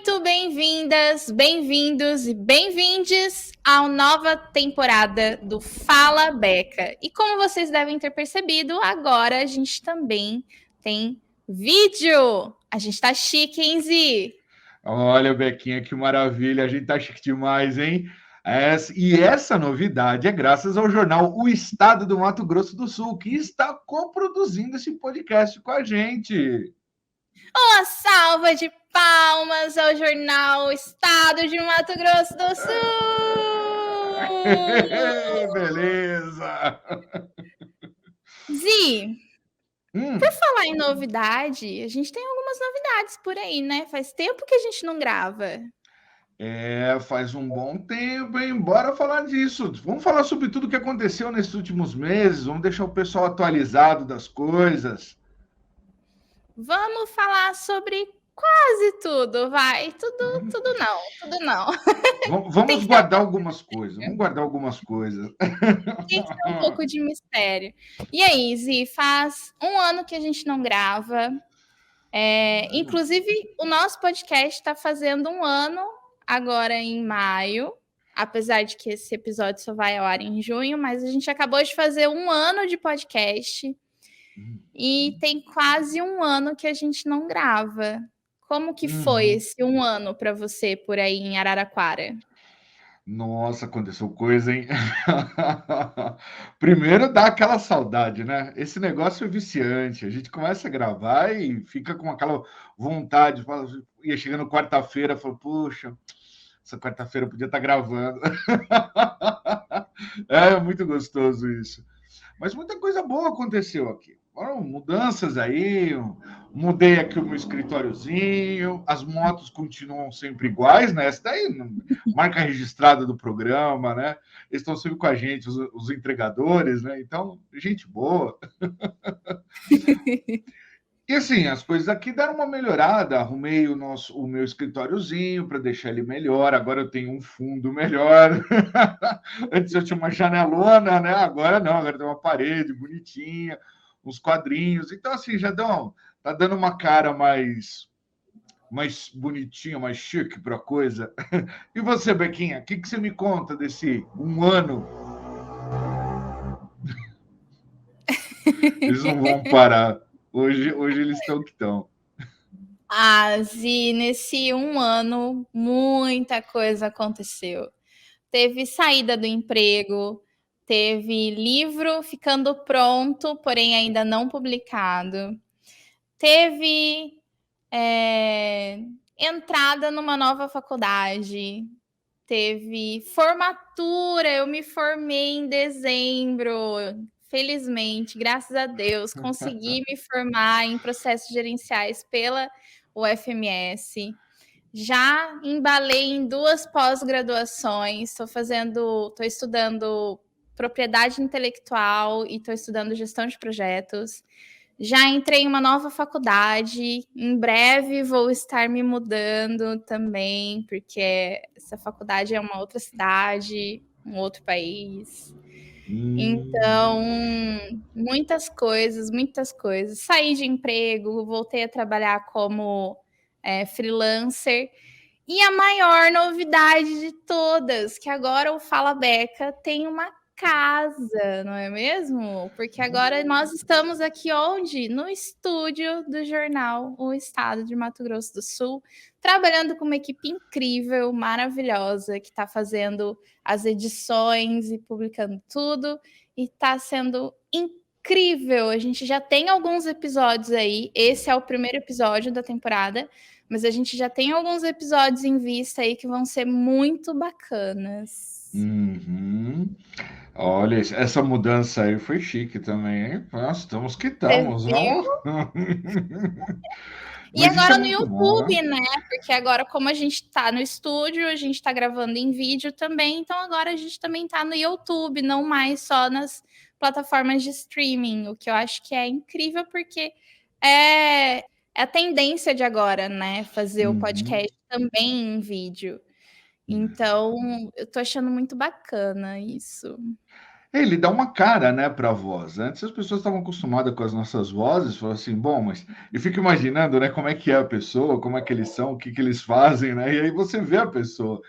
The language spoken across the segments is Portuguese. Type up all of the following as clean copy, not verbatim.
Muito bem-vindas, bem-vindos e bem-vindes à nova temporada do Fala Beca. E como vocês devem ter percebido, agora a gente também tem vídeo. A gente tá chique, hein, Zi? Olha, Bequinha, que maravilha, a gente tá chique demais, hein? E essa novidade é graças ao jornal O Estado do Mato Grosso do Sul, que está coproduzindo esse podcast com a gente. Uma salva de palmas ao jornal Estado de Mato Grosso do Sul! Beleza! Zi, por Hum, falar em novidade, a gente tem algumas novidades por aí, né? Faz tempo que a gente não grava. faz um bom tempo, hein? Bora falar disso. Vamos falar sobre tudo o que aconteceu nesses últimos meses, vamos deixar o pessoal atualizado das coisas. Vamos falar sobre quase tudo, vai. Tudo não, tudo não. Tem Vamos que ter um guardar pouco, algumas coisas, vamos guardar algumas coisas. tem que ter um pouco de mistério. E aí, Zi, faz um ano que a gente não grava. Inclusive, o nosso podcast está fazendo um ano agora em maio. Apesar de que esse episódio só vai ao ar em junho, mas a gente acabou de fazer um ano de podcast. E tem quase um ano que a gente não grava. Como que foi Uhum. esse um ano para você por aí em Araraquara? Nossa, aconteceu coisa, hein? Primeiro dá aquela saudade, né? Esse negócio é viciante. A gente começa a gravar e fica com aquela vontade. Ia chegando quarta-feira, fala, puxa, essa quarta-feira eu podia estar gravando. É muito gostoso isso. Mas muita coisa boa aconteceu aqui. Foram mudanças aí, mudei aqui o meu escritóriozinho, as motos continuam sempre iguais, né? Essa daí, marca registrada do programa, né? Eles estão sempre com a gente, os entregadores, né? Então, gente boa. E assim, as coisas aqui deram uma melhorada. Arrumei o meu escritóriozinho para deixar ele melhor. Agora eu tenho um fundo melhor. Antes eu tinha uma janelona, né? Agora não, agora tem uma parede bonitinha, uns quadrinhos. Então, assim, tá dando uma cara mais bonitinha, mais chique para a coisa. E você, Bequinha, o que você me conta desse um ano? Eles não vão parar. Hoje eles estão que estão. E nesse um ano, muita coisa aconteceu. Teve saída do emprego, teve livro ficando pronto, porém ainda não publicado. Teve entrada numa nova faculdade, teve formatura, eu me formei em dezembro. Felizmente, graças a Deus, consegui me formar em processos gerenciais pela UFMS. Já embalei em duas pós-graduações, estou estudando propriedade intelectual e estou estudando gestão de projetos. Já entrei em uma nova faculdade, em breve vou estar me mudando também, porque essa faculdade é uma outra cidade, um outro país. Então, muitas coisas, muitas coisas. Saí de emprego, voltei a trabalhar como freelancer. E a maior novidade de todas, que agora o Fala Beca tem uma casa, não é mesmo? Porque agora nós estamos aqui onde? No estúdio do jornal O Estado de Mato Grosso do Sul, trabalhando com uma equipe incrível, maravilhosa, que está fazendo as edições e publicando tudo, e está sendo incrível. A gente já tem alguns episódios aí, esse é o primeiro episódio da temporada, mas a gente já tem alguns episódios em vista aí que vão ser muito bacanas. Uhum. Olha, essa mudança aí foi chique também, hein? Nós estamos que Você estamos, viu? não? E Mas isso é agora no muito bom, né? YouTube, né? Porque agora, como a gente tá no estúdio, a gente tá gravando em vídeo também, então agora a gente também tá no YouTube, não mais só nas plataformas de streaming, o que eu acho que é incrível, porque é a tendência de agora, né? Fazer o Uhum. podcast também em vídeo. Então, eu tô achando muito bacana isso. Ele dá uma cara, né, para a voz. Antes as pessoas estavam acostumadas com as nossas vozes, falaram assim, bom, mas eu fico imaginando, né, como é que é a pessoa, como é que eles são, o que que eles fazem, né? E aí você vê a pessoa,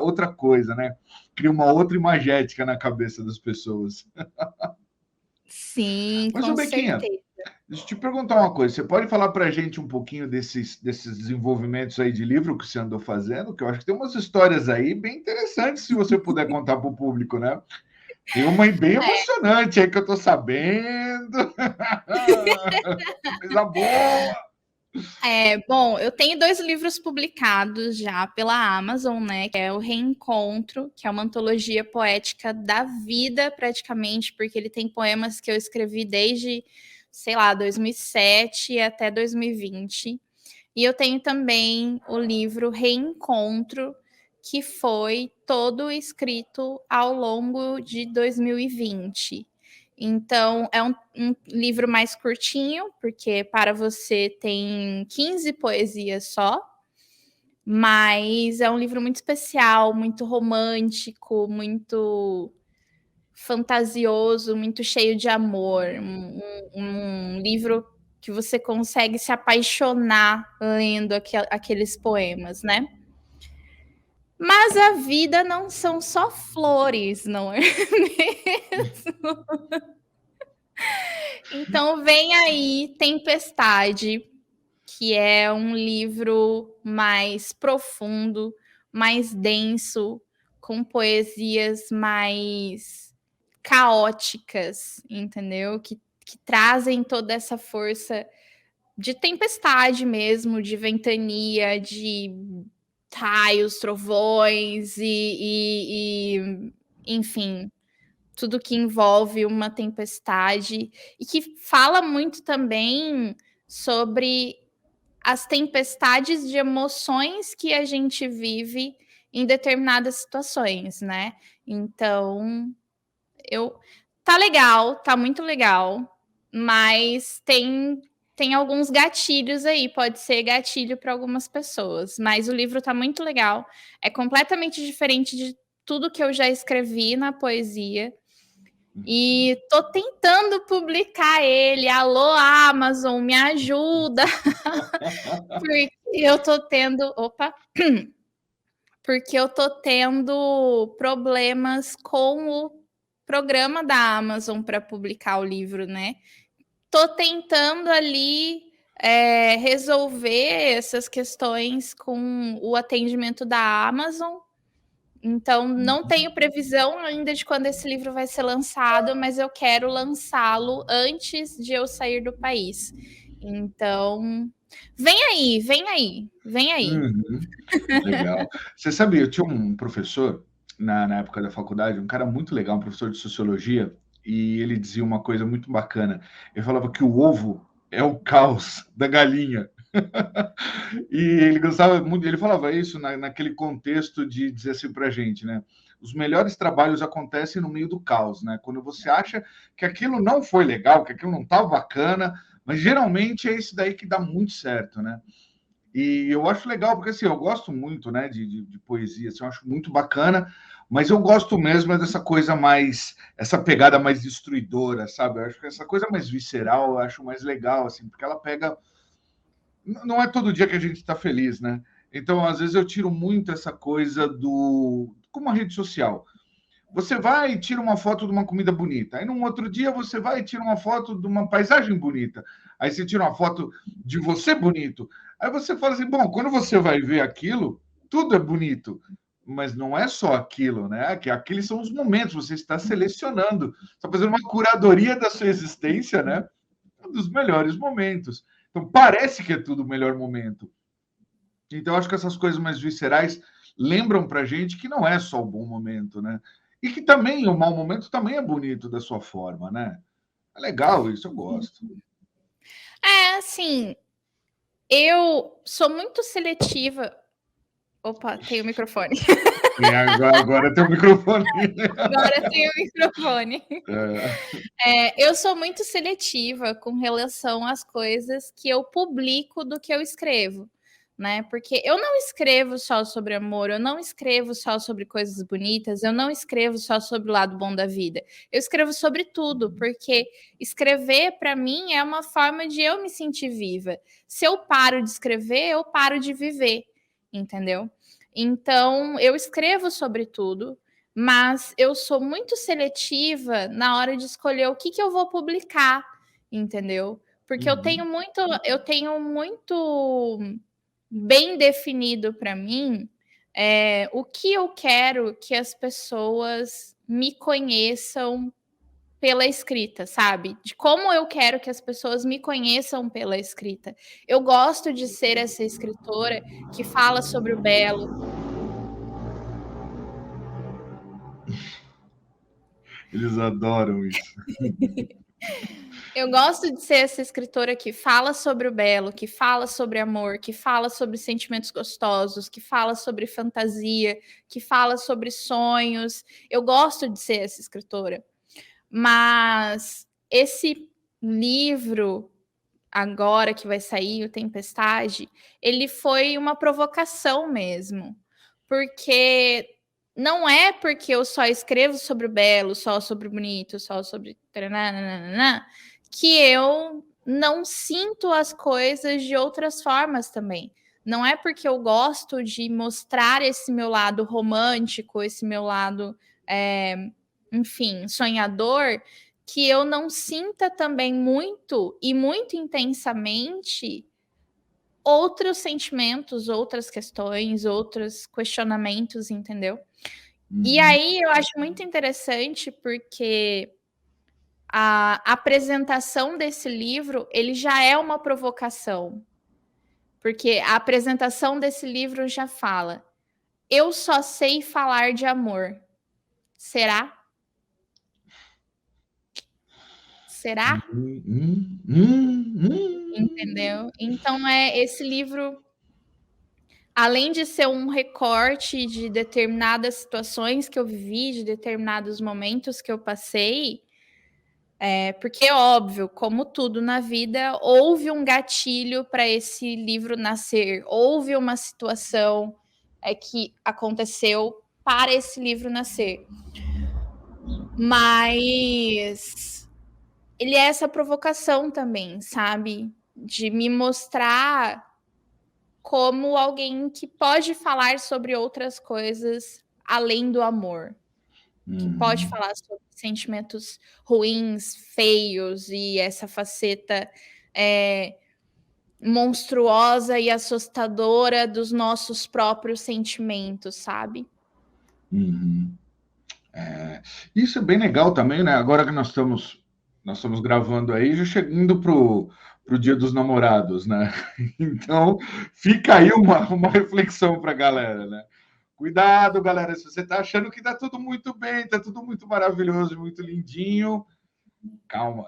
outra coisa, né? Cria uma outra imagética na cabeça das pessoas. Sim, Mas, ô com Bequinha, certeza. deixa eu te perguntar uma coisa. Você pode falar para a gente um pouquinho desses desenvolvimentos aí de livro que você andou fazendo? Que eu acho que tem umas histórias aí bem interessantes, se você puder contar para o público, né? Tem uma bem emocionante aí que eu tô sabendo. Coisa boa! Bom, eu tenho 2 livros publicados já pela Amazon, né, que é o Reencontro, que é uma antologia poética da vida praticamente, porque ele tem poemas que eu escrevi desde, sei lá, 2007 até 2020. E eu tenho também o livro Reencontro, que foi todo escrito ao longo de 2020. Então, é um livro mais curtinho, porque para você tem 15 poesias só, mas é um livro muito especial, muito romântico, muito fantasioso, muito cheio de amor. Um livro que você consegue se apaixonar lendo aqueles poemas, né? Mas a vida não são só flores, não é mesmo? Então vem aí Tempestade, que é um livro mais profundo, mais denso, com poesias mais caóticas, entendeu? Que trazem toda essa força de tempestade mesmo, de ventania, de raios, trovões enfim, tudo que envolve uma tempestade e que fala muito também sobre as tempestades de emoções que a gente vive em determinadas situações, né? Então, eu tá legal, tá muito legal, mas tem alguns gatilhos aí, pode ser gatilho para algumas pessoas, mas o livro tá muito legal, é completamente diferente de tudo que eu já escrevi na poesia. E tô tentando publicar ele. Alô, Amazon, me ajuda. Porque eu tô tendo. Opa! Porque eu tô tendo problemas com o programa da Amazon para publicar o livro, né? Tô tentando ali resolver essas questões com o atendimento da Amazon. Então, não tenho previsão ainda de quando esse livro vai ser lançado, mas eu quero lançá-lo antes de eu sair do país. Então, vem aí, vem aí, vem aí. Uhum, legal. Você sabe, eu tinha um professor na época da faculdade, um cara muito legal, um professor de sociologia, e ele dizia uma coisa muito bacana. Ele falava que o ovo é o caos da galinha. E ele gostava muito, ele falava isso naquele contexto de dizer assim para a gente, né? Os melhores trabalhos acontecem no meio do caos, né? Quando você acha que aquilo não foi legal, que aquilo não estava bacana, mas geralmente é isso daí que dá muito certo, né? E eu acho legal, porque assim, eu gosto muito, né, de poesia, assim, eu acho muito bacana, mas eu gosto mesmo é dessa coisa mais, essa pegada mais destruidora, sabe? Eu acho que essa coisa mais visceral, eu acho mais legal, assim, porque ela pega. Não é todo dia que a gente está feliz, né? Então, às vezes, eu tiro muito essa coisa do. Como a rede social. Você vai e tira uma foto de uma comida bonita. Aí, num outro dia, você vai e tira uma foto de uma paisagem bonita. Aí, você tira uma foto de você bonito. Aí, você fala assim: bom, quando você vai ver aquilo, tudo é bonito. Mas não é só aquilo, né? Que aqueles são os momentos, você está selecionando, está fazendo uma curadoria da sua existência, né? Dos melhores momentos. Então, parece que é tudo o melhor momento. Então, acho que essas coisas mais viscerais lembram para a gente que não é só o bom momento, né? E que também o mau momento também é bonito da sua forma, né? É legal isso, eu gosto. Assim, eu sou muito seletiva. Opa, tem o microfone. E agora tem o microfone. Agora tem o microfone. É. Eu sou muito seletiva com relação às coisas que eu publico do que eu escrevo. né? Porque eu não escrevo só sobre amor, eu não escrevo só sobre coisas bonitas, eu não escrevo só sobre o lado bom da vida. Eu escrevo sobre tudo, porque escrever para mim é uma forma de eu me sentir viva. Se eu paro de escrever, eu paro de viver, entendeu? Então, eu escrevo sobre tudo, mas eu sou muito seletiva na hora de escolher o que eu vou publicar, entendeu? Porque Uhum. eu tenho muito bem definido para mim o que eu quero que as pessoas me conheçam pela escrita, sabe? De como eu quero que as pessoas me conheçam pela escrita. Eu gosto de ser essa escritora que fala sobre o belo. Eles adoram isso. Eu gosto de ser essa escritora que fala sobre o belo, que fala sobre amor, que fala sobre sentimentos gostosos, que fala sobre fantasia, que fala sobre sonhos. Eu gosto de ser essa escritora. Mas esse livro agora que vai sair, o Tempestade, ele foi uma provocação mesmo. Porque não é porque eu só escrevo sobre o belo, só sobre o bonito, só sobre taranana, que eu não sinto as coisas de outras formas também. Não é porque eu gosto de mostrar esse meu lado romântico, esse meu lado, enfim, sonhador, que eu não sinta também muito e muito intensamente outros sentimentos, outras questões, outros questionamentos, entendeu? E Uhum. aí eu acho muito interessante porque a apresentação desse livro, ele já é uma provocação, porque a apresentação desse livro já fala: eu só sei falar de amor. Será? Será? Entendeu? Então esse livro, além de ser um recorte de determinadas situações que eu vivi, de determinados momentos que eu passei, porque óbvio, como tudo na vida, houve um gatilho para esse livro nascer, houve uma situação que aconteceu para esse livro nascer. Mas ele é essa provocação também, sabe? De me mostrar como alguém que pode falar sobre outras coisas além do amor, que pode Uhum. falar sobre sentimentos ruins, feios e essa faceta monstruosa e assustadora dos nossos próprios sentimentos, sabe? Uhum. Isso é bem legal também, né? Agora que nós estamos gravando aí, já chegando pro Dia dos Namorados, né? Então, fica aí uma reflexão para a galera, né? Cuidado, galera, se você está achando que está tudo muito bem, está tudo muito maravilhoso, muito lindinho, calma.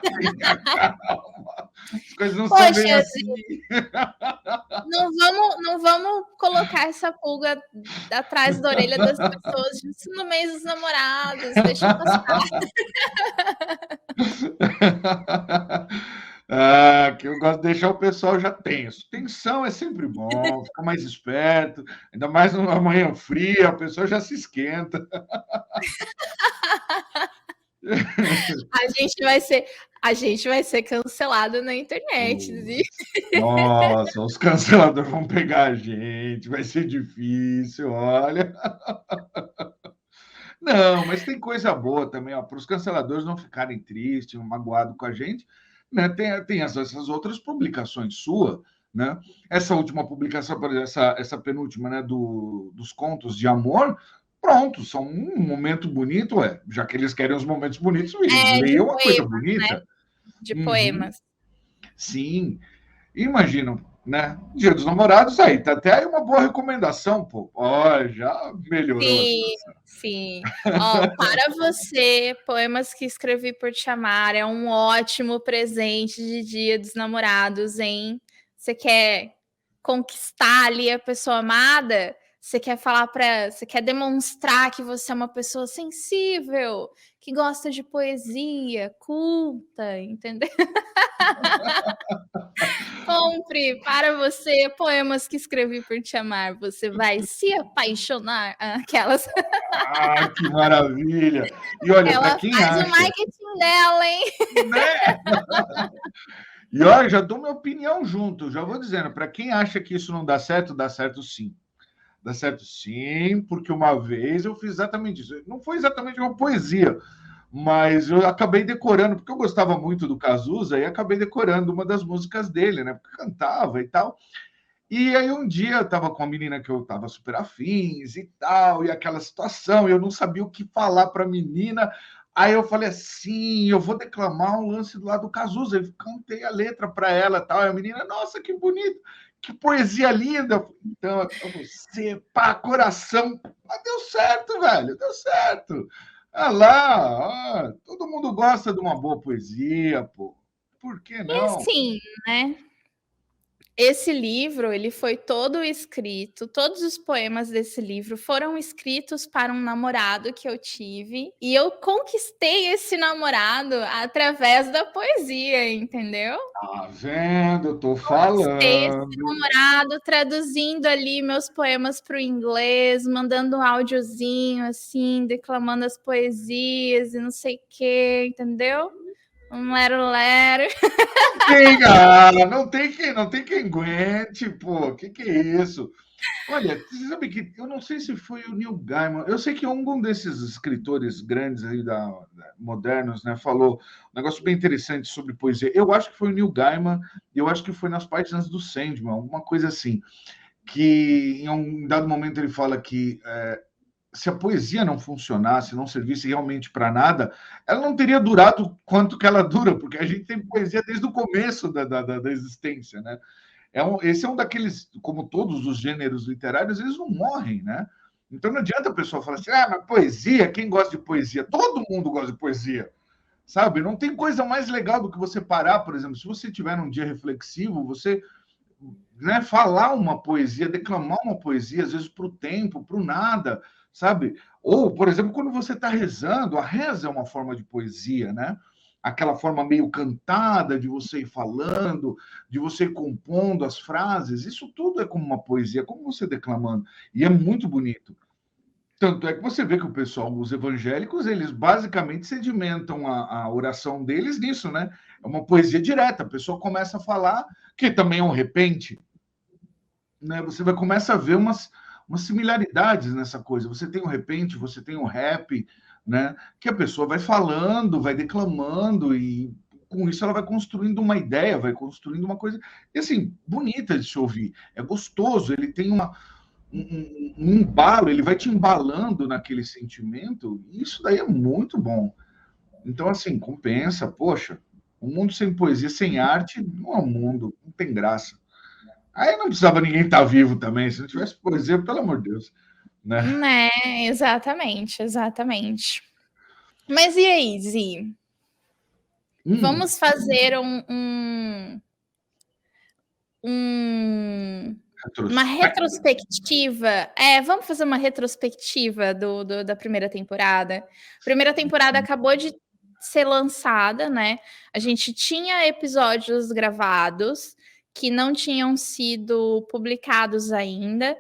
Tenha calma. As coisas não são bem Poxa, assim. não vamos colocar essa pulga atrás da orelha das pessoas isso no mês dos namorados, deixa passar. Que eu gosto de deixar o pessoal já tenso. Tensão é sempre bom, fica mais esperto, ainda mais numa manhã fria, a pessoa já se esquenta. A gente vai ser cancelado na internet, viu? Nossa, os canceladores vão pegar a gente, vai ser difícil, olha. Não, mas tem coisa boa também, para os canceladores não ficarem tristes, magoados com a gente, né? Tem essas outras publicações sua, né? Essa última publicação, por exemplo, essa penúltima, né, dos contos de amor, pronto, são um momento bonito, já que eles querem os momentos bonitos, De leiam uma coisa poemas, bonita. de Uhum, poemas. sim. Imaginam, né? Dia dos Namorados, aí tá até aí uma boa recomendação, pô. Ó, já melhorou a Sim, situação. sim. Ó, para você, Poemas que Escrevi por Te Amar é um ótimo presente de Dia dos Namorados, hein? Você quer conquistar ali a pessoa amada? você quer demonstrar que você é uma pessoa sensível, que gosta de poesia, culta, entendeu? Compre para você poemas que escrevi por te amar. Você vai se apaixonar. Aquelas. Ah, que maravilha! E olha, para Ela quem faz o acha, marketing dela, hein? né? E olha, já dou minha opinião junto, já vou dizendo, para quem acha que isso não dá certo sim. Dá certo sim, porque uma vez eu fiz exatamente isso. Não foi exatamente uma poesia, mas eu acabei decorando, porque eu gostava muito do Cazuza, e acabei decorando uma das músicas dele, né? Porque cantava e tal. E aí um dia eu estava com uma menina que eu estava super afins e tal, e aquela situação, eu não sabia o que falar para a menina. Aí eu falei assim, eu vou declamar um lance do lado do Cazuza. Eu cantei a letra para ela, tal. E a menina, nossa, que bonito, que poesia linda. Então é para você, pá, coração. Mas deu certo, velho, deu certo. Ah lá, todo mundo gosta de uma boa poesia, pô. Por que E não? assim, né? Esse livro, ele foi todo escrito, todos os poemas desse livro foram escritos para um namorado que eu tive, e eu conquistei esse namorado através da poesia, entendeu? Tá vendo? Eu tô Conquistei esse falando. namorado traduzindo ali meus poemas para o inglês, mandando um áudiozinho assim, declamando as poesias e não sei o que, entendeu? Um lero-lero. Não tem quem aguente, pô. Que é isso? Olha, você sabe que eu não sei se foi o Neil Gaiman. Eu sei que algum desses escritores grandes aí modernos, né, falou um negócio bem interessante sobre poesia. Eu acho que foi o Neil Gaiman. Eu acho que foi nas páginas do Sandman, alguma coisa assim, que em um dado momento ele fala que se a poesia não funcionasse, não servisse realmente para nada, ela não teria durado quanto que ela dura, porque a gente tem poesia desde o começo da existência, né? Esse é um daqueles, como todos os gêneros literários, eles não morrem, né? Então não adianta a pessoa falar assim, mas poesia, quem gosta de poesia? Todo mundo gosta de poesia, sabe? Não tem coisa mais legal do que você parar, por exemplo, se você tiver um dia reflexivo, você, né, falar uma poesia, declamar uma poesia, às vezes para o tempo, para o nada, sabe? Ou, por exemplo, quando você está rezando, a reza é uma forma de poesia, né? Aquela forma meio cantada de você ir falando, de você ir compondo as frases, isso tudo é como uma poesia, como você declamando. E é muito bonito. Tanto é que você vê que o pessoal, os evangélicos, eles basicamente sedimentam a oração deles nisso, né? É uma poesia direta. A pessoa começa a falar, que também é um repente, né? Você vai começa a ver umas similaridades nessa coisa. Você tem o repente, você tem o rap, né? Que a pessoa vai falando, vai declamando e com isso ela vai construindo uma ideia, vai construindo uma coisa e assim bonita de se ouvir. É gostoso. Ele tem um embalo, ele vai te embalando naquele sentimento. E isso daí é muito bom. Então assim compensa. Poxa, um mundo sem poesia, sem arte, não é um mundo, não tem graça. Aí não precisava ninguém estar vivo também, se não tivesse poesia, pelo amor de Deus, né? Né, exatamente, exatamente. Mas e aí, Zi? Hum, Vamos fazer um- uma retrospecto. retrospectiva. Vamos fazer uma retrospectiva da primeira temporada. A primeira temporada acabou de ser lançada, né? A gente tinha episódios gravados que não tinham sido publicados ainda.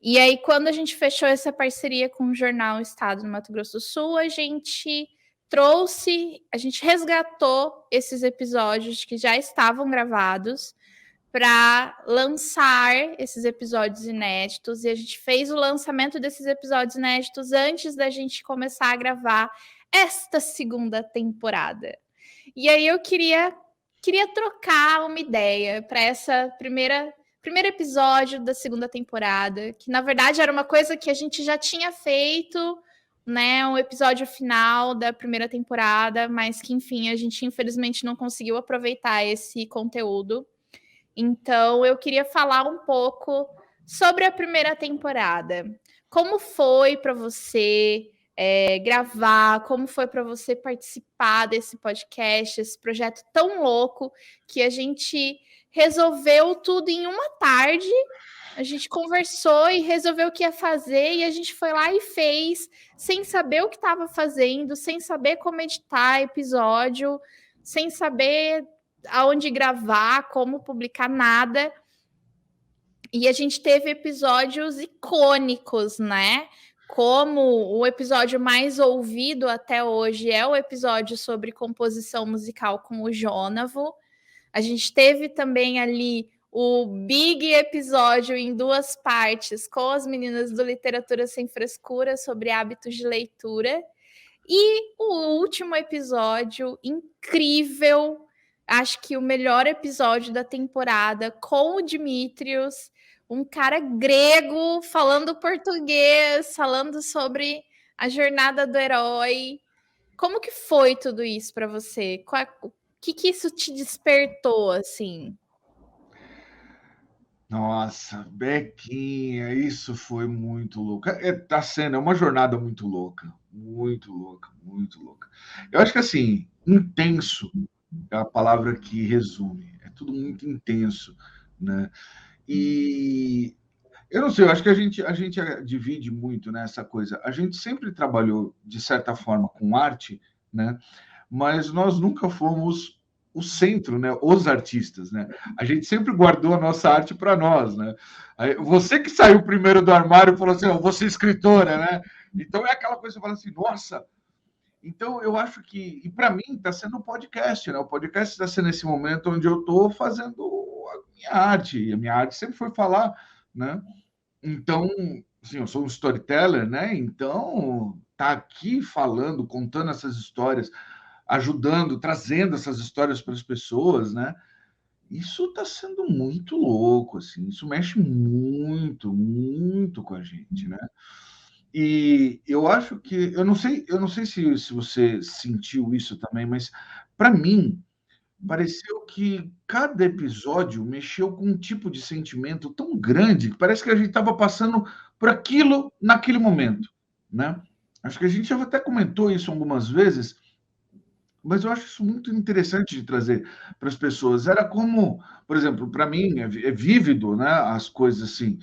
E aí, quando a gente fechou essa parceria com o jornal Estado do Mato Grosso do Sul, a gente resgatou esses episódios que já estavam gravados para lançar esses episódios inéditos. E a gente fez o lançamento desses episódios inéditos antes da gente começar a gravar esta segunda temporada. E aí eu queria trocar uma ideia para essa primeiro episódio da segunda temporada, que na verdade era uma coisa que a gente já tinha feito, né, um episódio final da primeira temporada, mas que enfim, a gente infelizmente não conseguiu aproveitar esse conteúdo. Então eu queria falar um pouco sobre a primeira temporada. Como foi para você gravar? Como foi para você participar desse podcast, esse projeto tão louco que a gente resolveu tudo em uma tarde. A gente conversou e resolveu o que ia fazer, e a gente foi lá e fez, sem saber o que estava fazendo, sem saber como editar episódio, sem saber aonde gravar, como publicar, nada. E a gente teve episódios icônicos, né? Como o episódio mais ouvido até hoje é o episódio sobre composição musical com o Jonavo. A gente teve também ali o big episódio em 2 partes com as meninas do Literatura Sem Frescura sobre hábitos de leitura. E o último episódio incrível, acho que o melhor episódio da temporada, com o Dimitrios, um cara grego falando português, falando sobre a jornada do herói. Como que foi tudo isso para você? O que isso te despertou, assim? Nossa, Bequinha, isso foi muito louco. Tá sendo, é uma jornada muito louca, muito louca, muito louca. Eu acho que assim, intenso é a palavra que resume. É tudo muito intenso, né? E eu não sei, eu acho que a gente divide muito nessa coisa. A gente sempre trabalhou, de certa forma, com arte, né? Mas nós nunca fomos o centro, né? Os artistas, né? A gente sempre guardou a nossa arte para nós, né? Você que saiu primeiro do armário e falou assim, oh, vou ser escritora, né? Então é aquela coisa que você fala assim, nossa. Então eu acho que, e para mim está sendo um podcast, né? O podcast está sendo esse momento onde eu estou fazendo a minha arte, e a minha arte sempre foi falar, né? Então, assim, eu sou um storyteller, né? Então, tá aqui falando, contando essas histórias, ajudando, trazendo essas histórias para as pessoas, né? Isso está sendo muito louco, assim. Isso mexe muito, muito com a gente, né? E eu acho que eu não sei se você sentiu isso também, mas para mim pareceu que cada episódio mexeu com um tipo de sentimento tão grande que parece que a gente estava passando por aquilo naquele momento, né? Acho que a gente já até comentou isso algumas vezes, mas eu acho isso muito interessante de trazer para as pessoas. Era como, por exemplo, para mim é vívido, né? As coisas assim.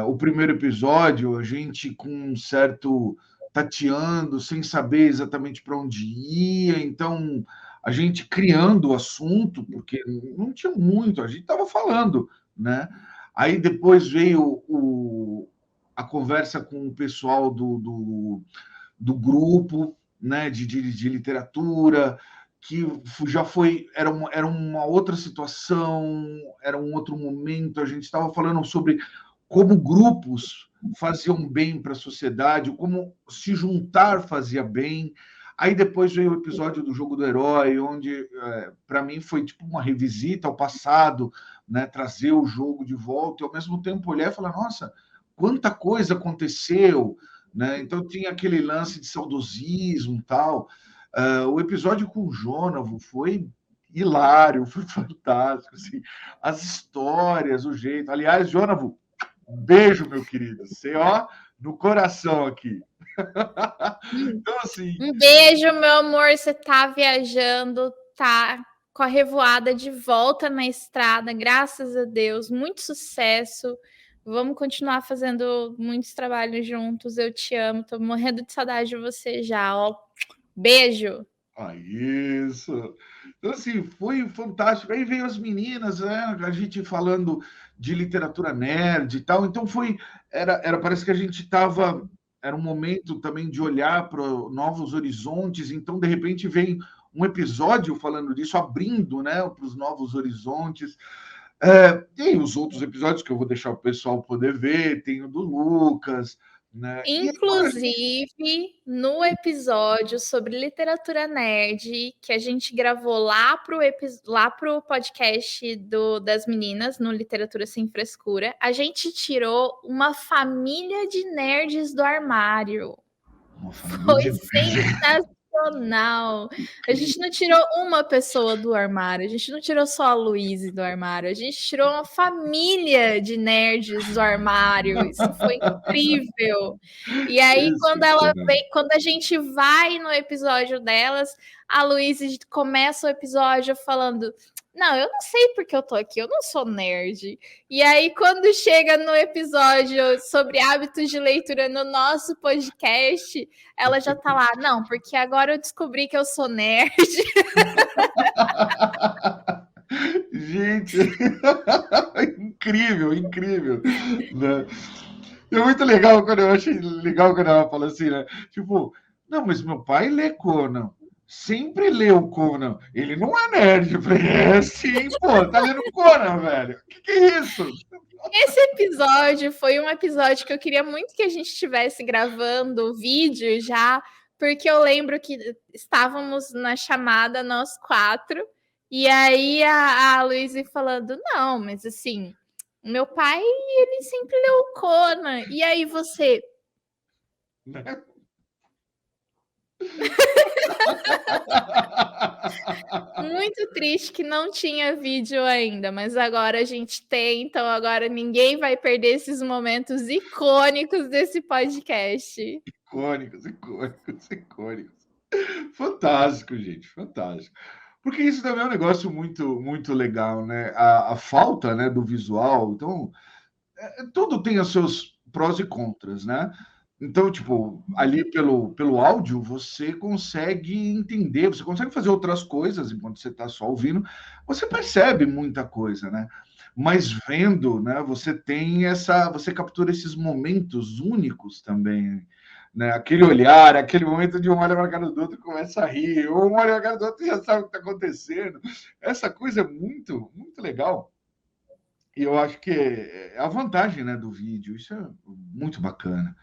O primeiro episódio, a gente com um certo tateando, sem saber exatamente para onde ia, então a gente criando o assunto, porque não tinha muito, a gente estava falando, né? Aí depois veio a conversa com o pessoal do grupo, né, de literatura, que já foi, era uma outra situação, era um outro momento, a gente estava falando sobre como grupos faziam bem para a sociedade, como se juntar fazia bem. Aí depois veio o episódio do Jogo do Herói, onde, para mim, foi tipo uma revisita ao passado, né? Trazer o jogo de volta e, ao mesmo tempo, olhar e falar: nossa, quanta coisa aconteceu, né? Então, tinha aquele lance de saudosismo e tal. O episódio com o Jonavo foi hilário, foi fantástico. Assim, as histórias, o jeito. Aliás, Jonavo, beijo, meu querido. Você, ó, no coração aqui. Então, assim. Um beijo, meu amor. Você tá viajando, tá com a revoada de volta na estrada, graças a Deus. Muito sucesso. Vamos continuar fazendo muitos trabalhos juntos. Eu te amo. Tô morrendo de saudade de você já, ó. Beijo. Isso. Então, assim, foi fantástico. Aí veio as meninas, né? A gente falando de literatura nerd e tal. Então, parece que a gente estava. Era um momento também de olhar para novos horizontes. Então, de repente, vem um episódio falando disso, abrindo, né, para os novos horizontes. Tem os outros episódios que eu vou deixar o pessoal poder ver, tem o do Lucas, né? E agora, Inclusive, no episódio sobre literatura nerd, que a gente gravou lá pro podcast das meninas, no Literatura Sem Frescura, a gente tirou uma família de nerds do armário. uma família Foi de sensacional. A gente não tirou uma pessoa do armário, a gente não tirou só a Luíse do armário, a gente tirou uma família de nerds do armário. Isso foi incrível. E aí, sensacional. quando a gente vai no episódio delas, a Luíse começa o episódio falando: não, eu não sei porque eu tô aqui, eu não sou nerd. E aí, quando chega no episódio sobre hábitos de leitura no nosso podcast, ela já tá lá, não, porque agora eu descobri que eu sou nerd. Gente, incrível, incrível, né? É muito legal quando eu achei legal quando ela fala assim, né? Tipo, não, mas meu pai lê Conan. Sempre leu Conan. Ele não é nerd. Eu falei, é sim, pô, tá lendo Conan, velho. O que é isso? Esse episódio foi um episódio que eu queria muito que a gente estivesse gravando o vídeo já, porque eu lembro que estávamos na chamada nós 4, e aí a Luísa falando, não, mas assim, o meu pai, ele sempre leu Conan, e aí você... Né? Muito triste que não tinha vídeo ainda, mas agora a gente tem, então agora ninguém vai perder esses momentos icônicos desse podcast. Icônicos, icônicos, icônicos. Fantástico, gente, fantástico. Porque isso também é um negócio muito, muito legal, né? A falta, né, do visual. Então, tudo tem os seus prós e contras, né? Então, tipo, ali pelo áudio, você consegue entender, você consegue fazer outras coisas enquanto você está só ouvindo, você percebe muita coisa, né? Mas vendo, né, você tem essa, você captura esses momentos únicos também, né? Aquele olhar, aquele momento de um olha para a cara do outro e começa a rir, ou um olha para a cara do outro e já sabe o que está acontecendo. Essa coisa é muito, muito legal. E eu acho que é a vantagem, né, do vídeo, isso é muito bacana.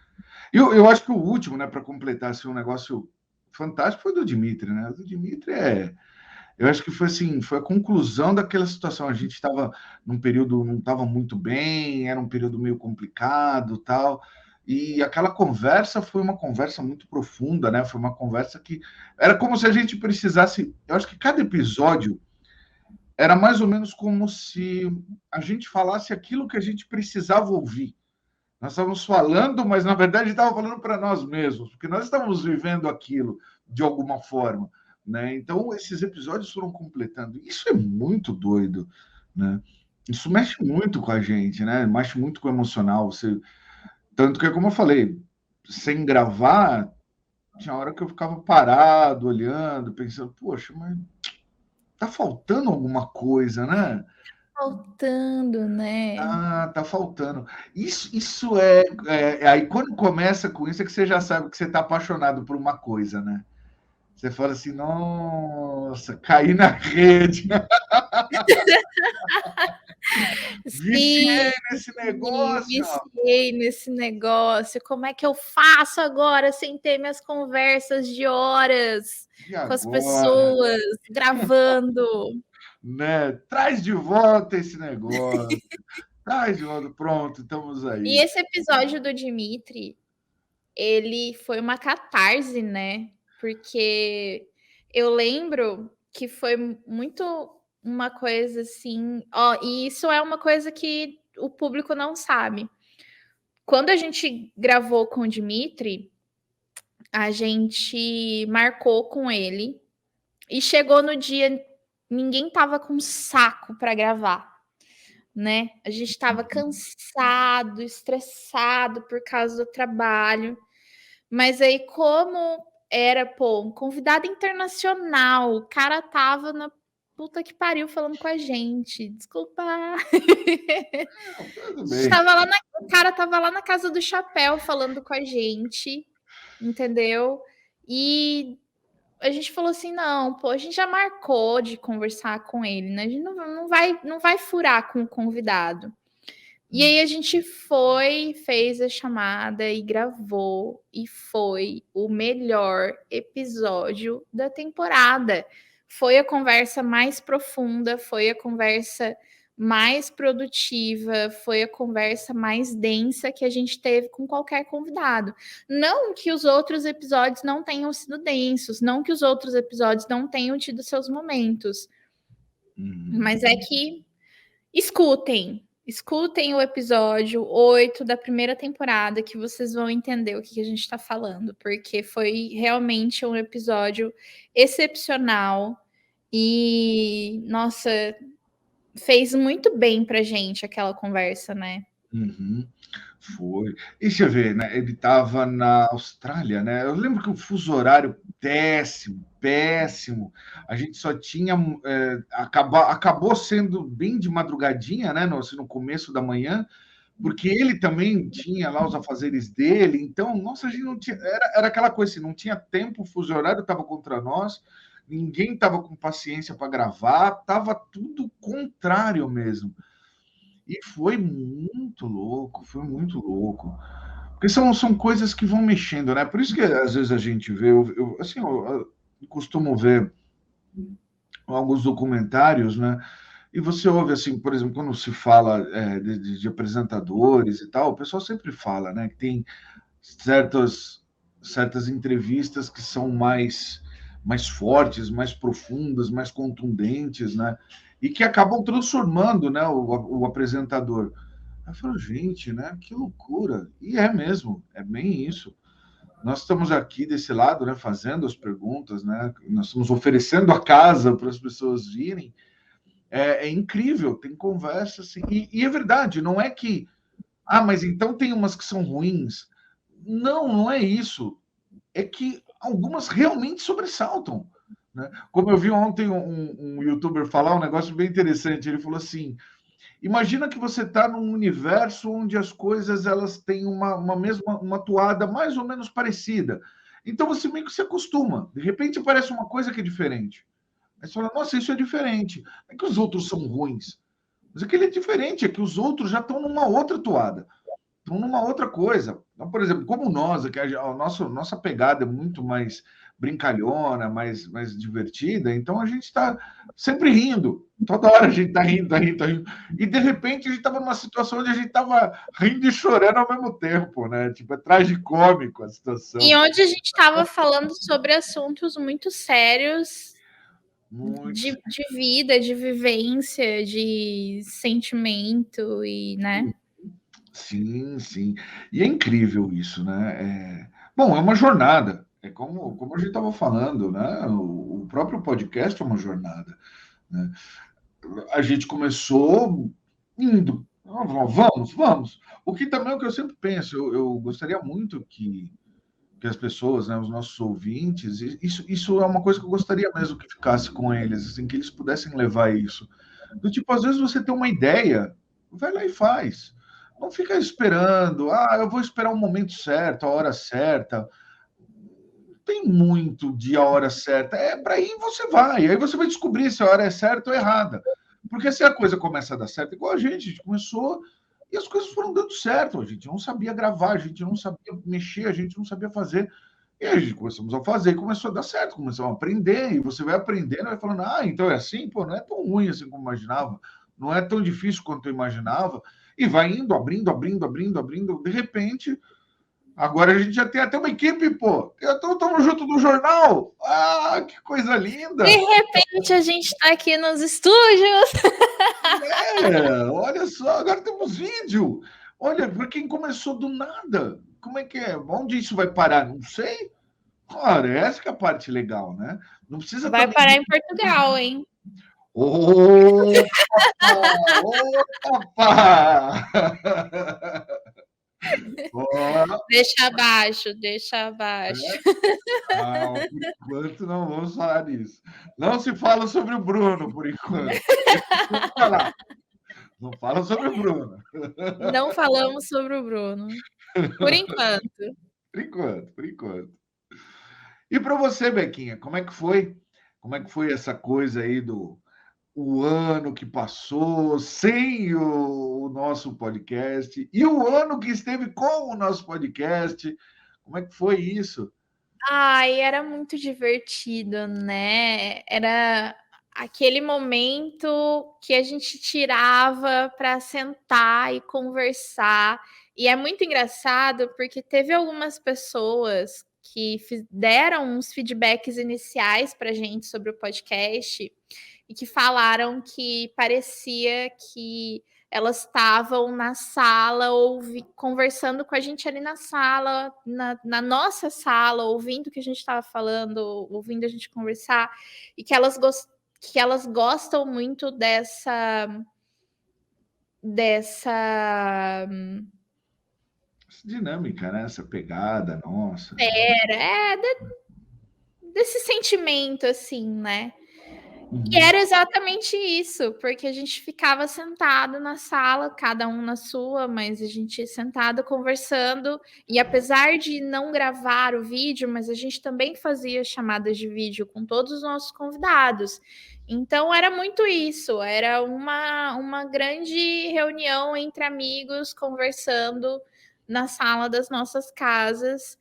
Eu acho que o último, né, para completar assim, um negócio fantástico foi do Dimitri, né? O do Dimitri eu acho que foi assim, foi a conclusão daquela situação. A gente estava num período, não estava muito bem, era um período meio complicado, tal. E aquela conversa foi uma conversa muito profunda, né? Foi uma conversa que era como se a gente precisasse. Eu acho que cada episódio era mais ou menos como se a gente falasse aquilo que a gente precisava ouvir. Nós estávamos falando, mas na verdade estava falando para nós mesmos, porque nós estávamos vivendo aquilo de alguma forma, né? Então esses episódios foram completando. Isso é muito doido, né? Isso mexe muito com a gente, né? Mexe muito com o emocional. Você... Tanto que, como eu falei, sem gravar, tinha hora que eu ficava parado, olhando, pensando, poxa, mas tá faltando alguma coisa, né? Faltando, né? Tá faltando. Isso aí quando começa com isso é que você já sabe que você está apaixonado por uma coisa, né? Você fala assim, nossa, caí na rede, Sim, viciei nesse negócio, ó. viciei nesse negócio. Como é que eu faço agora sem ter minhas conversas de horas E com as agora, pessoas, gravando? né? Traz de volta esse negócio. Traz de volta, pronto, estamos E aí. esse episódio do Dimitri, ele foi uma catarse, né? Porque eu lembro que foi muito uma coisa assim, ó, e isso é uma coisa que o público não sabe. Quando a gente gravou com o Dimitri, a gente marcou com ele e chegou no dia, ninguém tava com saco para gravar, né? A gente estava cansado, estressado por causa do trabalho. Mas aí, como era, pô, um convidado internacional, o cara tava na puta que pariu falando com a gente. Desculpa. Não, tudo bem. Estava lá o cara tava lá na casa do chapéu falando com a gente, entendeu? E a gente falou assim: não, pô, a gente já marcou de conversar com ele, né? A gente não vai furar com o convidado. E aí a gente foi, fez a chamada e gravou, e foi o melhor episódio da temporada. Foi a conversa mais profunda, foi a conversa mais produtiva, foi a conversa mais densa que a gente teve com qualquer convidado. Não que os outros episódios não tenham sido densos, não que os outros episódios não tenham tido seus momentos, mas é que escutem o episódio 8 da primeira temporada, que vocês vão entender o que a gente está falando, porque foi realmente um episódio excepcional. E, nossa, fez muito bem pra gente aquela conversa, né? Uhum. Foi. E você vê, né? Ele estava na Austrália, né? Eu lembro que o fuso horário péssimo, péssimo. A gente só tinha acabou sendo bem de madrugadinha, né? Assim, no começo da manhã, porque ele também tinha lá os afazeres dele. Então, nossa, a gente não tinha. Era aquela coisa assim, não tinha tempo, o fuso horário estava contra nós. Ninguém estava com paciência para gravar, estava tudo contrário mesmo. E foi muito louco, foi muito louco. Porque são coisas que vão mexendo, né? Por isso que às vezes a gente vê, assim, eu costumo ver alguns documentários, né? E você ouve, assim, por exemplo, quando se fala de apresentadores e tal, o pessoal sempre fala, né? Que tem certas entrevistas que são mais fortes, mais profundas, mais contundentes, né? E que acabam transformando, né, o apresentador. Eu falo, gente, né? Que loucura. E é mesmo, é bem isso. Nós estamos aqui desse lado, né, fazendo as perguntas, né? Nós estamos oferecendo a casa para as pessoas virem. É incrível, tem conversa assim. E é verdade, não é que. Ah, mas então tem umas que são ruins. Não, não é isso. É que algumas realmente sobressaltam. Né? Como eu vi ontem um youtuber falar um negócio bem interessante. Ele falou assim: imagina que você está num universo onde as coisas elas têm uma mesma uma toada mais ou menos parecida. Então você meio que se acostuma. De repente aparece uma coisa que é diferente. Aí você fala, nossa, isso é diferente. Não é que os outros são ruins. Mas aquele é diferente, é que os outros já estão numa outra toada, estão numa outra coisa. Então, por exemplo, como nós, que nossa pegada é muito mais brincalhona, mais divertida, então a gente está sempre rindo. Toda hora a gente está rindo, está rindo, está rindo. E de repente a gente estava numa situação onde a gente estava rindo e chorando ao mesmo tempo, né? Tipo, é tragicômico a E situação. onde a gente estava falando sobre assuntos muito sérios Muito. de vida, de vivência, de sentimento e, né? Sim, sim. E é incrível isso, né? Bom, é uma jornada. É como a gente estava falando, né? O próprio podcast é uma jornada, né? A gente começou indo, vamos. O que também é o que eu sempre penso, eu gostaria muito que as pessoas, né, os nossos ouvintes, isso é uma coisa que eu gostaria mesmo que ficasse com eles, assim, que eles pudessem levar isso. Do tipo, às vezes você tem uma ideia, vai lá e faz. Não fica esperando, eu vou esperar o momento certo, a hora certa. Não tem muito de a hora certa. É para ir você vai. Aí você vai descobrir se a hora é certa ou errada. Porque se a coisa começa a dar certo, igual a gente começou e as coisas foram dando certo. A gente não sabia gravar, a gente não sabia mexer, a gente não sabia fazer. E aí a gente começamos a fazer e começou a dar certo, começamos a aprender, e você vai aprendendo, vai falando, então é assim, pô, não é tão ruim assim como eu imaginava, não é tão difícil quanto eu imaginava, e vai indo, abrindo, de repente, agora a gente já tem até uma equipe, pô, estamos junto no jornal, que coisa De linda, repente a gente está aqui nos estúdios. olha só, agora temos vídeo, olha, para quem começou do nada, como é que é, onde isso vai parar, não sei. Claro, essa que é a parte legal, né? Não precisa Vai também. parar em Portugal, hein? Ô, ô, papá! Ó, Deixa abaixo, deixa abaixo. por enquanto não vamos falar disso. Não se fala sobre o Bruno, por enquanto. Vamos falar. Não fala sobre o Bruno. Não falamos sobre o Bruno. Por enquanto. Por enquanto. E para você, Bequinha, como é que foi? Como é que foi essa coisa aí do o ano que passou sem o nosso podcast e o ano que esteve com o nosso podcast. Como é que foi isso? Ai, era muito divertido, né? Era aquele momento que a gente tirava para sentar e conversar. E é muito engraçado porque teve algumas pessoas que deram uns feedbacks iniciais para a gente sobre o podcast e que falaram que parecia que elas estavam na sala, conversando com a gente ali na sala, na nossa sala, ouvindo o que a gente estava falando, ouvindo a gente conversar, e que elas que elas gostam muito dessa dinâmica, né? Essa pegada, nossa. era, desse sentimento, assim, né? E Uhum. era exatamente isso, porque a gente ficava sentado na sala, cada um na sua, mas a gente sentado conversando, e apesar de não gravar o vídeo, mas a gente também fazia chamadas de vídeo com todos os nossos convidados. Então era muito isso, era uma grande reunião entre amigos conversando na sala das nossas casas.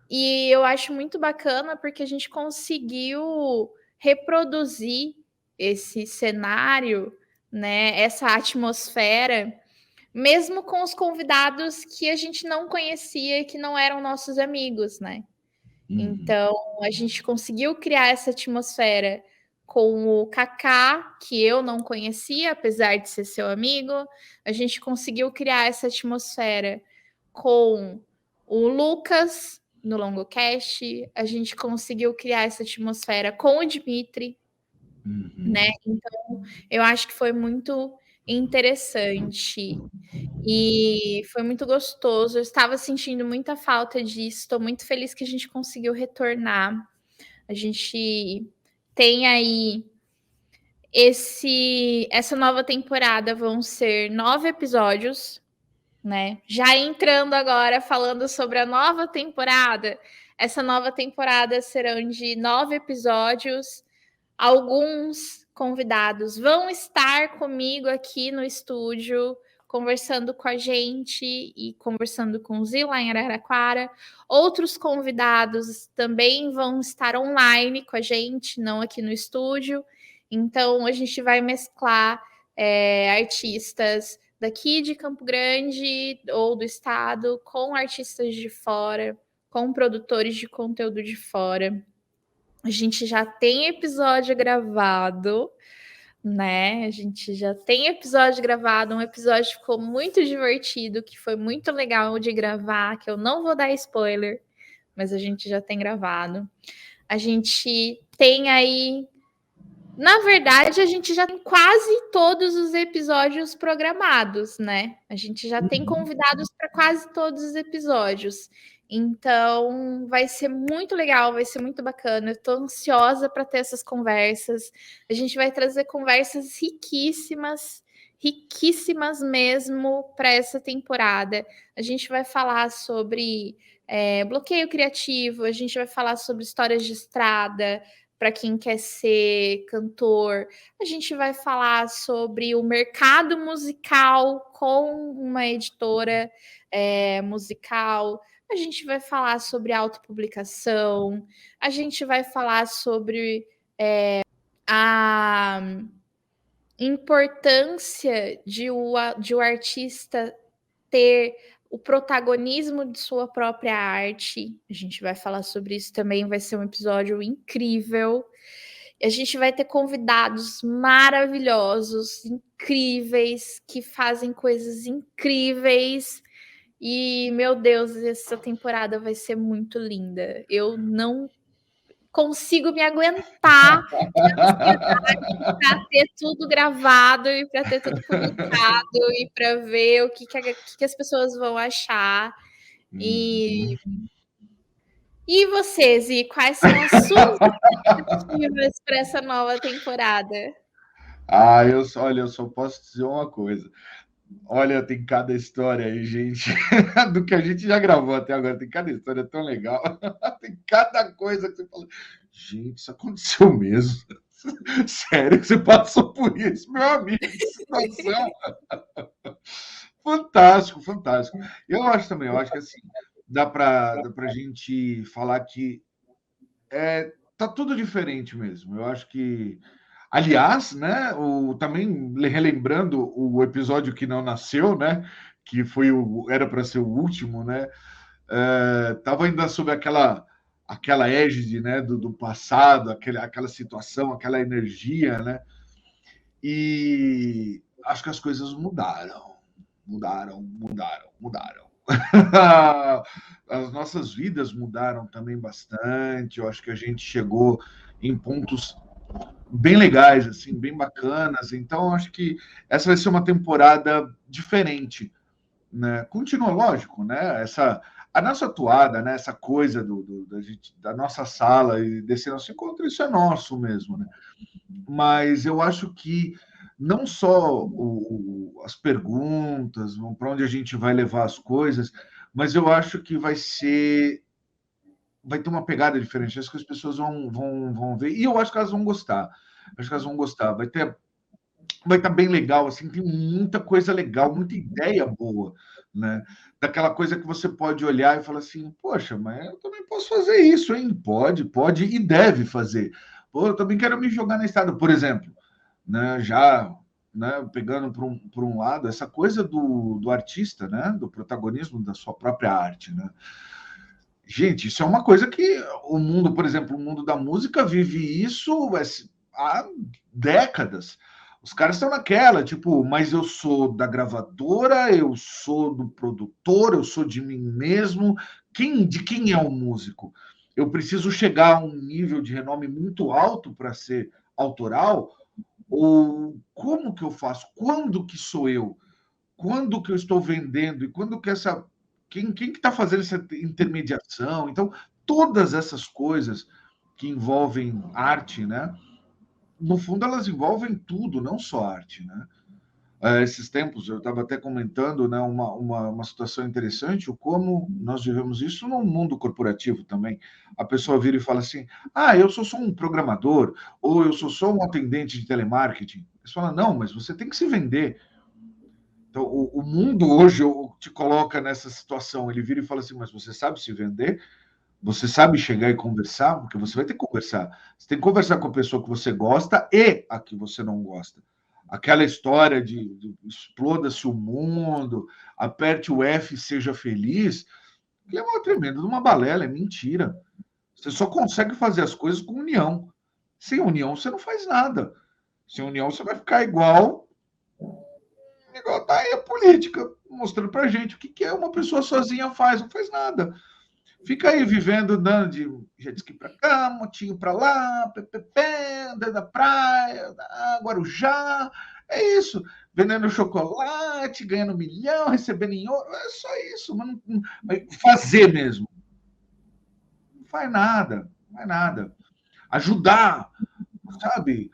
E eu acho muito bacana porque a gente conseguiu reproduzir esse cenário, né, essa atmosfera, mesmo com os convidados que a gente não conhecia e que não eram nossos amigos, né? Uhum. Então, a gente conseguiu criar essa atmosfera com o Kaká, que eu não conhecia, apesar de ser seu amigo. A gente conseguiu criar essa atmosfera com o Lucas no Longocast. A gente conseguiu criar essa atmosfera com o Dimitri, né? Uhum. Então, eu acho que foi muito interessante. E foi muito gostoso. Eu estava sentindo muita falta disso. Estou muito feliz que a gente conseguiu retornar. A gente tem aí essa nova temporada vão ser 9 episódios, né? Já entrando agora falando sobre a nova temporada. Essa nova temporada serão de 9 episódios. Alguns convidados vão estar comigo aqui no estúdio, conversando com a gente e conversando com o Zila em Araraquara. Outros convidados também vão estar online com a gente, não aqui no estúdio. Então, a gente vai mesclar artistas daqui de Campo Grande ou do estado com artistas de fora, com produtores de conteúdo de fora. A gente já tem episódio gravado, né? A gente já tem episódio gravado, um episódio que ficou muito divertido, que foi muito legal de gravar, que eu não vou dar spoiler, mas a gente já tem gravado. A gente tem aí, na verdade, a gente já tem quase todos os episódios programados, né? A gente já tem Uhum. convidados para quase todos os episódios. Então, vai ser muito legal, vai ser muito bacana. Eu estou ansiosa para ter essas conversas. A gente vai trazer conversas riquíssimas, riquíssimas mesmo para essa temporada. A gente vai falar sobre bloqueio criativo, a gente vai falar sobre histórias de estrada, para quem quer ser cantor. A gente vai falar sobre o mercado musical com uma editora musical. A gente vai falar sobre autopublicação. A gente vai falar sobre a importância de o artista ter o protagonismo de sua própria arte. A gente vai falar sobre isso também, vai ser um episódio incrível. A gente vai ter convidados maravilhosos, incríveis, que fazem coisas incríveis. E, meu Deus, essa temporada vai ser muito linda. Eu não consigo me aguentar para ter tudo gravado e para ter tudo publicado e para ver o que as pessoas vão achar. Uhum. E vocês, e quais são as suas expectativas para essa nova temporada? Olha, eu só posso dizer uma coisa. Olha, tem cada história aí, gente, do que a gente já gravou até agora. Tem cada história tão legal. Tem cada coisa que você fala. Gente, isso aconteceu mesmo. Sério que você passou por isso, meu amigo? Que situação. Fantástico, fantástico. Eu acho também, eu acho que assim, dá para a gente falar que tá tudo diferente mesmo. Eu acho que, aliás, né, também relembrando o episódio que não nasceu, né, que foi era para ser o último, né, tava ainda sob aquela égide, né, do passado, aquela situação, aquela energia, né, e acho que as coisas mudaram. As nossas vidas mudaram também bastante. Eu acho que a gente chegou em pontos bem legais, assim, bem bacanas. Então, acho que essa vai ser uma temporada diferente, né? Continua, lógico, né? A nossa atuada, né? Essa coisa da nossa sala e desse nosso encontro, isso é nosso mesmo, né? Mas eu acho que não só as perguntas, para onde a gente vai levar as coisas, mas eu acho que vai ter uma pegada diferente. Acho que as pessoas vão ver. E eu acho que elas vão gostar. Acho que elas vão gostar. Vai estar bem legal, assim, tem muita coisa legal, muita ideia boa, né? Daquela coisa que você pode olhar e falar assim, poxa, mas eu também posso fazer isso, hein? Pode e deve fazer. Pô, eu também quero me jogar na estrada, por exemplo, né? Já, né, pegando por um lado, essa coisa do artista, né? Do protagonismo da sua própria arte, né? Gente, isso é uma coisa que o mundo, por exemplo, o mundo da música vive isso há décadas. Os caras estão naquela, tipo, mas eu sou da gravadora, eu sou do produtor, eu sou de mim mesmo. De quem é o músico? Eu preciso chegar a um nível de renome muito alto para ser autoral? Ou como que eu faço? Quando que sou eu? Quando que eu estou vendendo e quando que quem que está fazendo essa intermediação? Então, todas essas coisas que envolvem arte, né? No fundo, elas envolvem tudo, não só arte, né? Esses tempos, eu estava até comentando, né, uma situação interessante, o como nós vivemos isso no mundo corporativo também. A pessoa vira e fala assim, eu sou só um programador, ou eu sou só um atendente de telemarketing. Você fala, não, mas você tem que se vender. Então, o mundo hoje te coloca nessa situação. Ele vira e fala assim: mas você sabe se vender? Você sabe chegar e conversar? Porque você vai ter que conversar. Você tem que conversar com a pessoa que você gosta e a que você não gosta. Aquela história de exploda-se o mundo, aperte o F e seja feliz, que é uma tremenda de uma balela, é mentira. Você só consegue fazer as coisas com união. Sem união, você não faz nada. Sem união, você vai ficar igual tá aí a política, mostrando pra gente o que é uma pessoa sozinha faz, não faz nada. Fica aí vivendo, andando de jet ski pra cá, motinho pra lá, andando na praia, Guarujá, é isso. Vendendo chocolate, ganhando milhão, recebendo em ouro, é só isso. Mas fazer mesmo. Não faz nada, não faz nada. Ajudar, sabe?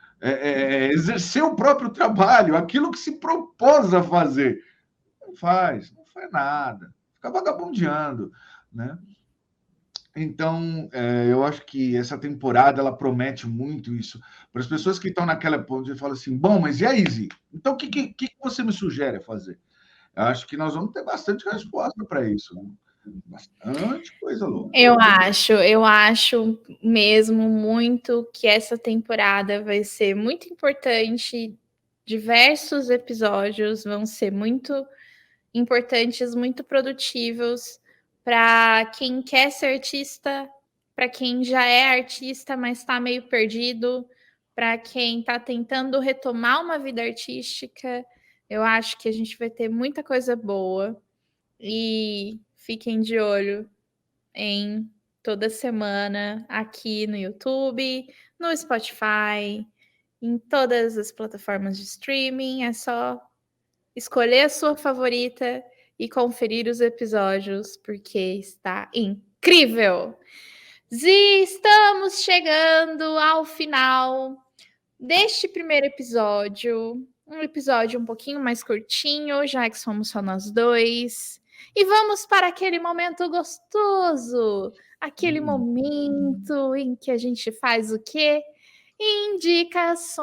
Exercer o próprio trabalho, aquilo que se propôs a fazer. Não faz nada, fica vagabundeando, né? Então, eu acho que essa temporada ela promete muito isso para as pessoas que estão naquela ponto de falar assim, bom, mas e aí, Zi? Então, o que você me sugere a fazer? Eu acho que nós vamos ter bastante resposta para isso, né? Bastante coisa louca. Eu acho mesmo muito que essa temporada vai ser muito importante. Diversos episódios vão ser muito importantes, muito produtivos para quem quer ser artista, para quem já é artista, mas está meio perdido, para quem está tentando retomar uma vida artística. Eu acho que a gente vai ter muita coisa boa e fiquem de olho em toda semana aqui no YouTube, no Spotify, em todas as plataformas de streaming. É só escolher a sua favorita e conferir os episódios, porque está incrível! Zi, estamos chegando ao final deste primeiro episódio. Um episódio um pouquinho mais curtinho, já que somos só nós dois. E vamos para aquele momento gostoso, aquele momento em que a gente faz o quê? Indicações.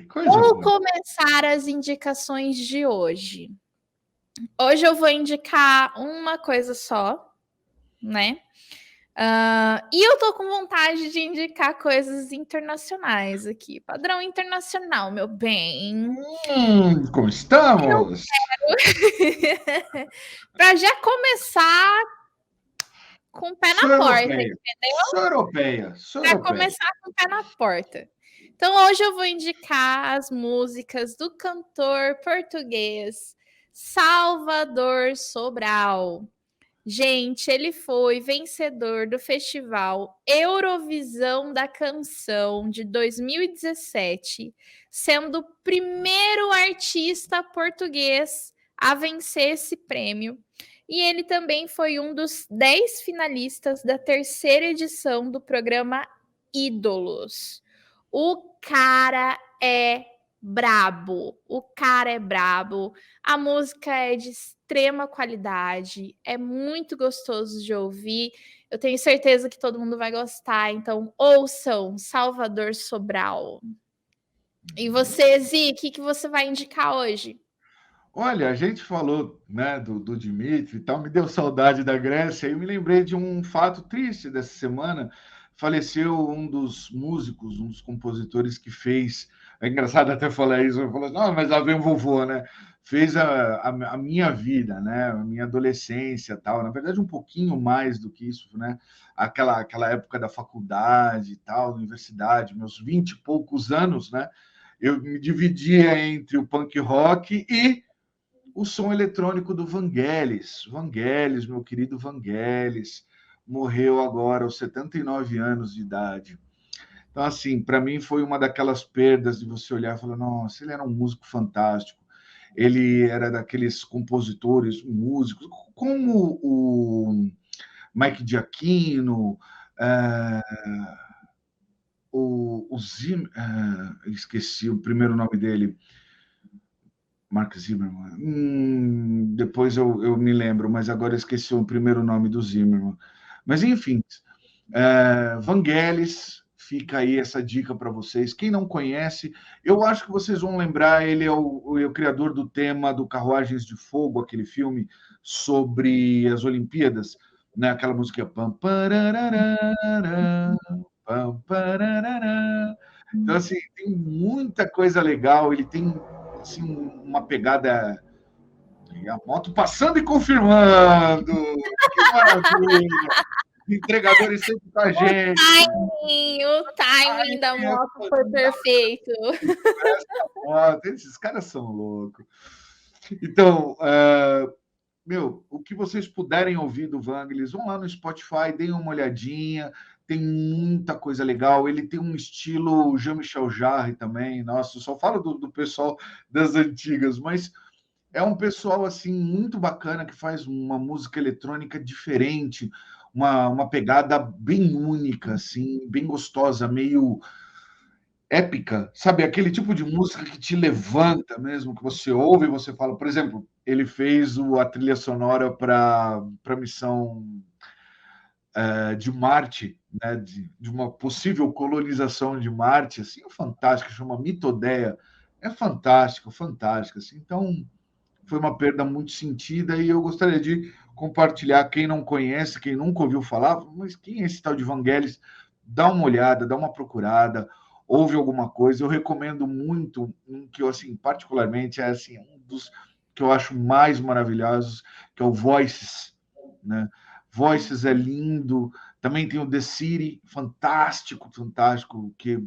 Coisa Vou boa. começar as indicações de hoje. Hoje eu vou indicar uma coisa só, né? E eu tô com vontade de indicar coisas internacionais aqui, padrão internacional, meu bem. Como Eu estamos? para já começar com o pé Sou na porta, europeia. Sou europeia. Sou para europeia. começar com o pé na porta. Então hoje eu vou indicar as músicas do cantor português Salvador Sobral. Gente, ele foi vencedor do Festival Eurovisão da Canção de 2017, sendo o primeiro artista português a vencer esse prêmio. E ele também foi um dos 10 finalistas da terceira edição do programa Ídolos. O cara é brabo. O cara é brabo. A música é de extrema qualidade, é muito gostoso de ouvir. Eu tenho certeza que todo mundo vai gostar. Então, ouçam Salvador Sobral. E você, Zi, o que você vai indicar hoje? Olha, a gente falou, né, do Dmitry e tal, me deu saudade da Grécia, e eu me lembrei de um fato triste dessa semana. Faleceu um dos músicos, um dos compositores que fez. É engraçado até falar isso, eu falo, não, mas lá vem o vovô, né? Fez a minha vida, né? A minha adolescência tal. Na verdade, um pouquinho mais do que isso, né? Aquela época da faculdade e tal, universidade, meus 20 e poucos anos, né? Eu me dividia entre o punk rock e o som eletrônico do Vangelis. Vangelis, meu querido Vangelis, morreu agora aos 79 anos de idade. Então, assim, para mim foi uma daquelas perdas de você olhar e falar, nossa, ele era um músico fantástico. Ele era daqueles compositores, músicos, como o Mike Giacchino, o Zim, esqueci o primeiro nome dele, Mark Zimmerman. Depois eu me lembro, mas agora eu esqueci o primeiro nome do Zimmerman. Mas, enfim, Vangelis, fica aí essa dica para vocês. Quem não conhece, eu acho que vocês vão lembrar, ele é o criador do tema do Carruagens de Fogo, aquele filme sobre as Olimpíadas, né? Aquela música pam, pararara, pam, pararara. Então, assim, tem muita coisa legal, ele tem assim, uma pegada. A moto passando e confirmando. Que maravilha! Entregadores sempre com a gente. O timing da moto foi perfeito. Esses caras são loucos. Então, o que vocês puderem ouvir do Vangelis, vão lá no Spotify, deem uma olhadinha. Tem muita coisa legal. Ele tem um estilo Jean-Michel Jarre também. Nossa, eu só falo do pessoal das antigas, mas é um pessoal assim muito bacana que faz uma música eletrônica diferente, uma pegada bem única, assim, bem gostosa, meio épica, sabe? Aquele tipo de música que te levanta mesmo, que você ouve e você fala, por exemplo, ele fez a trilha sonora para a missão de Marte, né? De uma possível colonização de Marte, assim, é fantástico, chama Mitodeia, é fantástico, fantástico, assim. Então, foi uma perda muito sentida e eu gostaria de compartilhar. Quem não conhece, quem nunca ouviu falar, mas quem é esse tal de Vangelis? Dá uma olhada, dá uma procurada, ouve alguma coisa. Eu recomendo muito um que eu, assim, particularmente, é assim, um dos que eu acho mais maravilhosos, que é o Voices, né? Voices é lindo. Também tem o The City, fantástico, fantástico, que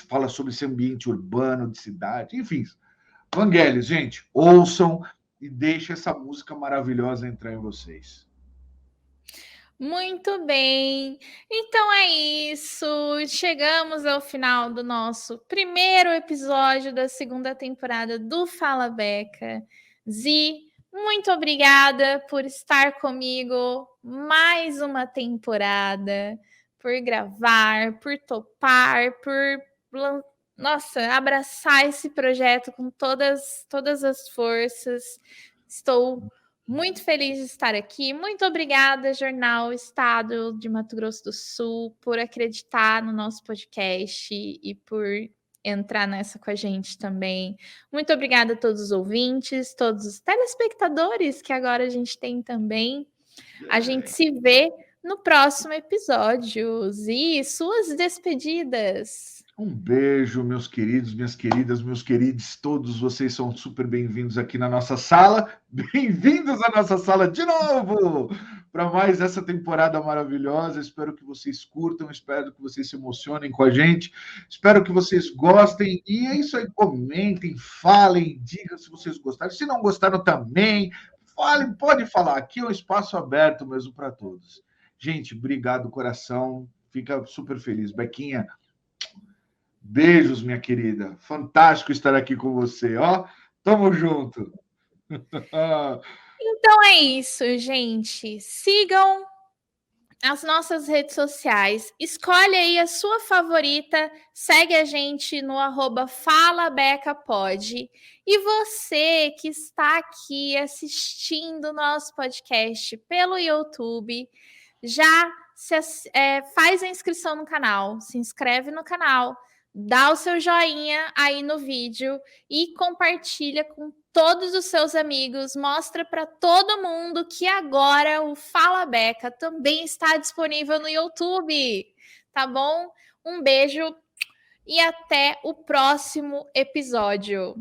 fala sobre esse ambiente urbano, de cidade, enfim. Vangelis, gente, ouçam e deixem essa música maravilhosa entrar em vocês. Muito bem. Então é isso. Chegamos ao final do nosso primeiro episódio da segunda temporada do Fala Beca. Zi, muito obrigada por estar comigo mais uma temporada, por gravar, por topar, nossa, abraçar esse projeto com todas as forças. Estou muito feliz de estar aqui. Muito obrigada, Jornal Estado de Mato Grosso do Sul, por acreditar no nosso podcast e por entrar nessa com a gente também. Muito obrigada a todos os ouvintes, todos os telespectadores que agora a gente tem também. A gente se vê no próximo episódio. E suas despedidas. Um beijo, meus queridos, minhas queridas, meus queridos, todos vocês são super bem-vindos aqui na nossa sala. Bem-vindos à nossa sala de novo para mais essa temporada maravilhosa. Espero que vocês curtam, espero que vocês se emocionem com a gente, espero que vocês gostem. E é isso aí, comentem, falem, digam se vocês gostaram. Se não gostaram também, Fale, pode falar. Aqui é um espaço aberto mesmo para todos. Gente, obrigado, coração. Fica super feliz. Bequinha, beijos, minha querida. Fantástico estar aqui com você, ó. Tamo junto. Então é isso, gente. Sigam as nossas redes sociais. Escolhe aí a sua favorita, segue a gente no @FalaBecaPod. E você que está aqui assistindo nosso podcast pelo YouTube, já faz a inscrição no canal, se inscreve no canal, dá o seu joinha aí no vídeo e compartilha com todos os seus amigos, mostra para todo mundo que agora o Fala Beca também está disponível no YouTube, tá bom? Um beijo e até o próximo episódio.